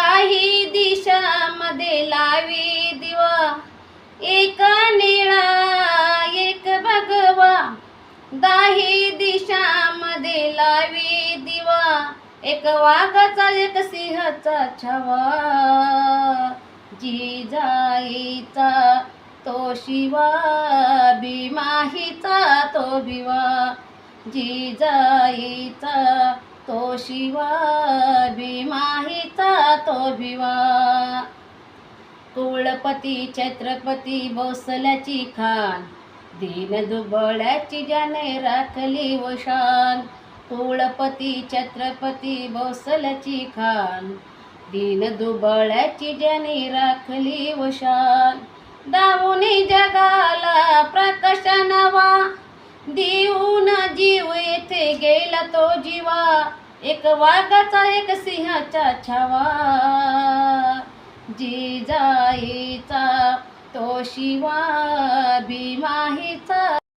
दाही दिशामध्ये लावी दिवा, एक निळा एक भगवा. दाही दिशामध्ये लावी दिवा, एक वाघाचा एक सिंहाचा छावा. जिजाईचा तो शिवा, भीमाहीचा तो भिवा. जिजाईचा तो शिवा, भीमाहीचा तो भिवा. कुळपती छत्रपती भोसल्याची खान, दीन दुबळ्याची ज्याने राखली व शान. कुळपती छत्रपती भोसल्याची खान, दीन दुबळ्याची ज्याने राखली व शान. दावुनी जगाला प्रकाश नवा, देऊन जीव येथे गेला तो जीवा. एक वाघाचा एक सिंहाचा छावा. जिजाईचा तो शिवा, भीमाहीचा